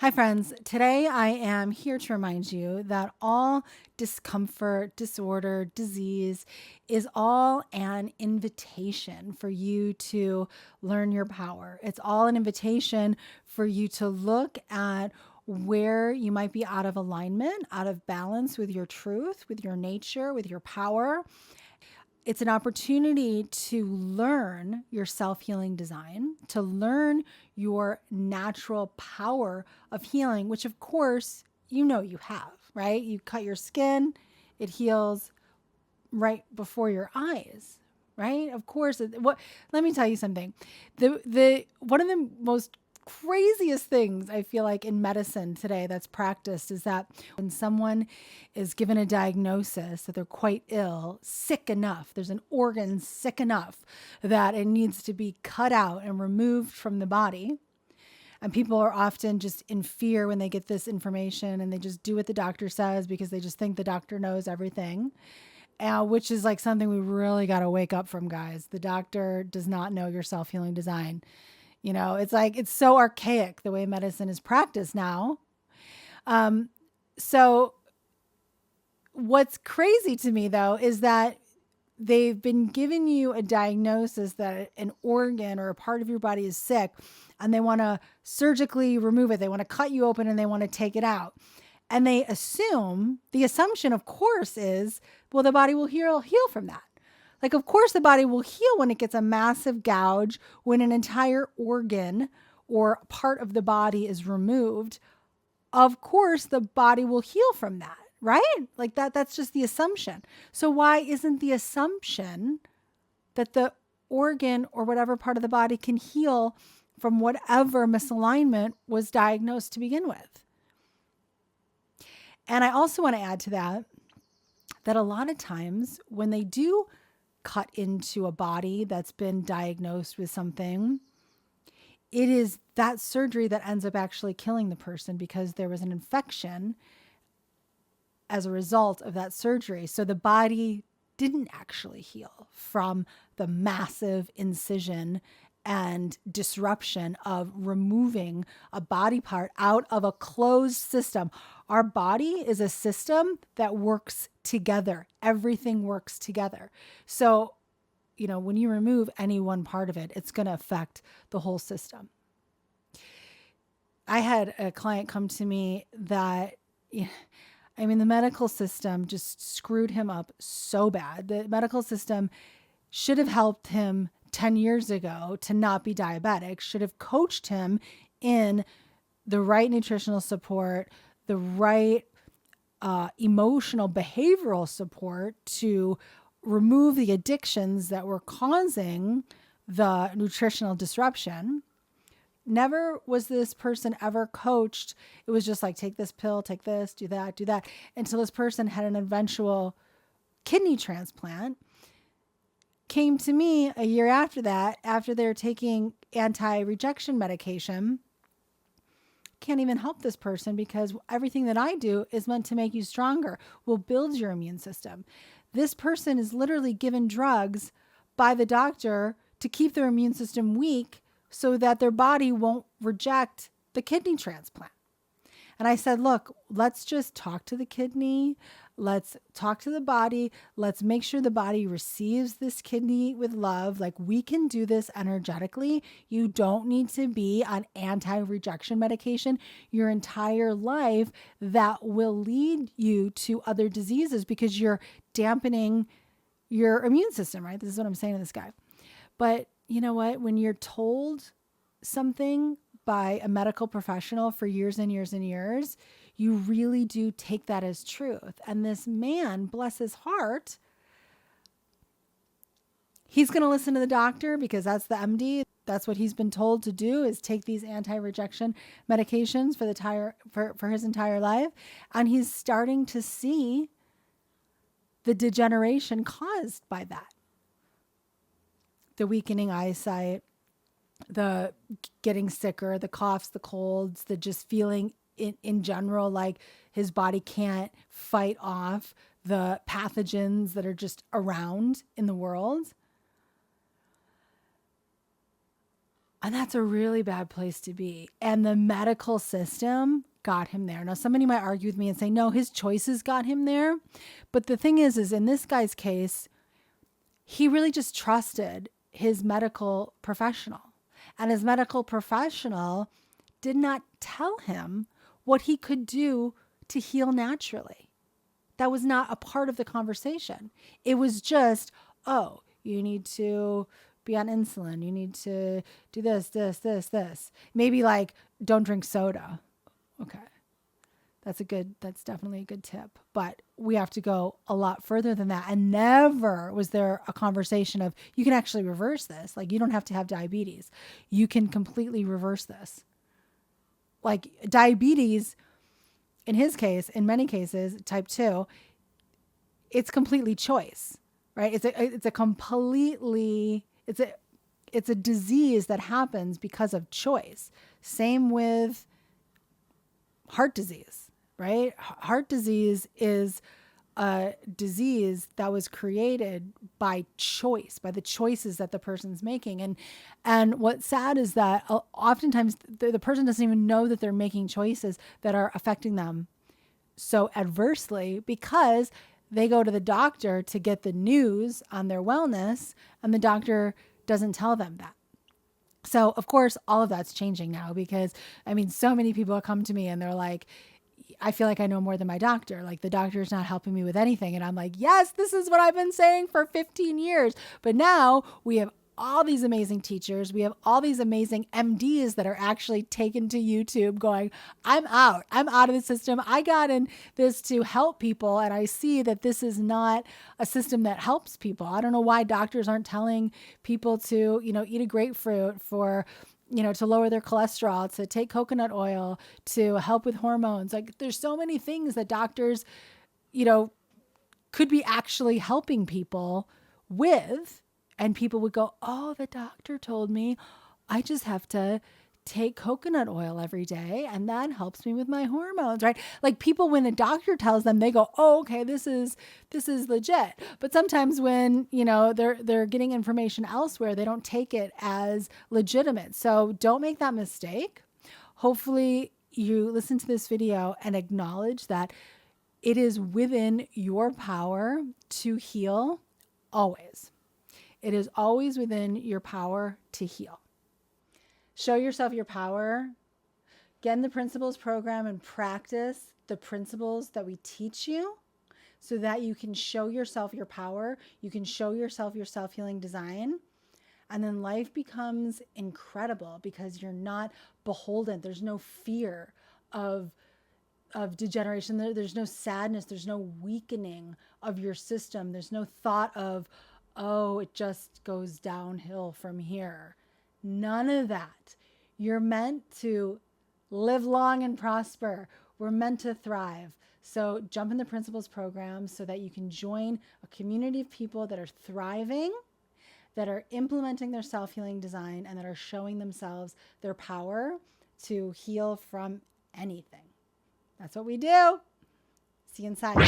Hi, friends. Today I am here to remind you that all discomfort, disorder, disease is all an invitation for you to learn your power. It's all an invitation for you to look at where you might be out of alignment, out of balance with your truth, with your nature, with your power. It's an opportunity to learn your self-healing design, to learn your natural power of healing, which of course, you have, right? You cut your skin, it heals right before your eyes, right? Of course. Let me tell you something. The one of the most craziest things I feel like in medicine today that's practiced is that when someone is given a diagnosis that they're quite ill, sick enough, there's an organ sick enough that it needs to be cut out and removed from the body. And people are often just in fear when they get this information and they just do what the doctor says because they just think the doctor knows everything. Which is like something we really got to wake up from, guys. The doctor does not know your self-healing design. It's like, it's so archaic the way medicine is practiced now. So what's crazy to me though, is that they've been giving you a diagnosis that an organ or a part of your body is sick and they want to surgically remove it. They want to cut you open and they want to take it out. And the assumption, of course, is, well, the body will heal from that. Like, of course, the body will heal when it gets a massive gouge, when an entire organ or part of the body is removed. Of course, the body will heal from that, right? Like that's just the assumption. So why isn't the assumption that the organ or whatever part of the body can heal from whatever misalignment was diagnosed to begin with? And I also want to add to that a lot of times when they do cut into a body that's been diagnosed with something, it is that surgery that ends up actually killing the person because there was an infection as a result of that surgery. So the body didn't actually heal from the massive incision and disruption of removing a body part out of a closed system. Our body is a system that works together. Everything works together. So, when you remove any one part of it, it's going to affect the whole system. I had a client come to me that, the medical system just screwed him up so bad. The medical system should have helped him 10 years ago to not be diabetic, should have coached him in the right nutritional support, the right emotional behavioral support to remove the addictions that were causing the nutritional disruption. Never was this person ever coached. It was just like, take this pill, take this, do that, until this person had an eventual kidney transplant. Came to me a year after that, after they're taking anti-rejection medication. Can't even help this person because everything that I do is meant to make you stronger, will build your immune system. This person is literally given drugs by the doctor to keep their immune system weak so that their body won't reject the kidney transplant. And I said, look, let's just talk to the kidney. Let's talk to the body. Let's make sure the body receives this kidney with love. Like, we can do this energetically. You don't need to be on anti-rejection medication your entire life that will lead you to other diseases because you're dampening your immune system, right? This is what I'm saying to this guy. But you know what? When you're told something by a medical professional for years and years and years, you really do take that as truth. And this man, bless his heart, he's going to listen to the doctor because that's the MD. That's what he's been told to do, is take these anti-rejection medications for his entire life. And he's starting to see the degeneration caused by that. The weakening eyesight, the getting sicker, the coughs, the colds, the just feeling in general like his body can't fight off the pathogens that are just around in the world. And that's a really bad place to be. And the medical system got him there. Now, somebody might argue with me and say, no, his choices got him there. But the thing is in this guy's case, he really just trusted his medical professional. And his medical professional did not tell him what he could do to heal naturally. That was not a part of the conversation. It was just, oh, you need to be on insulin. You need to do this, this, this, this. Maybe like, don't drink soda. Okay. That's definitely a good tip. But we have to go a lot further than that. And never was there a conversation of, you can actually reverse this. Like, you don't have to have diabetes. You can completely reverse this. Like, diabetes, in his case, in many cases, type 2, it's completely choice, right? It's a disease that happens because of choice. Same with heart disease, right? Heart disease is a disease that was created by choice, by the choices that the person's making. And what's sad is that oftentimes the person doesn't even know that they're making choices that are affecting them so adversely, because they go to the doctor to get the news on their wellness, and the doctor doesn't tell them that. So, of course, all of that's changing now, because, I mean, so many people come to me and they're like, I feel like I know more than my doctor. Like, the doctor's not helping me with anything. And I'm like, yes, this is what I've been saying for 15 years. But now we have all these amazing teachers. We have all these amazing MDs that are actually taken to YouTube going, I'm out of the system. I got in this to help people. And I see that this is not a system that helps people. I don't know why doctors aren't telling people to, eat a grapefruit for, to lower their cholesterol, to take coconut oil, to help with hormones. Like, there's so many things that doctors, could be actually helping people with. And people would go, oh, the doctor told me I just have to take coconut oil every day, and that helps me with my hormones, right? Like, people, when a doctor tells them, they go, oh, okay, this is legit. But sometimes when, they're getting information elsewhere, they don't take it as legitimate. So don't make that mistake. Hopefully you listen to this video and acknowledge that it is within your power to heal always. It is always within your power to heal. Show yourself your power. Get in the principles program and practice the principles that we teach you so that you can show yourself your power. You can show yourself your self-healing design. And then life becomes incredible because you're not beholden. There's no fear of degeneration. There's no sadness. There's no weakening of your system. There's no thought of, oh, it just goes downhill from here. None of that. You're meant to live long and prosper. We're meant to thrive. So jump in the principles program so that you can join a community of people that are thriving, that are implementing their self-healing design, and that are showing themselves their power to heal from anything. That's what we do. See you inside.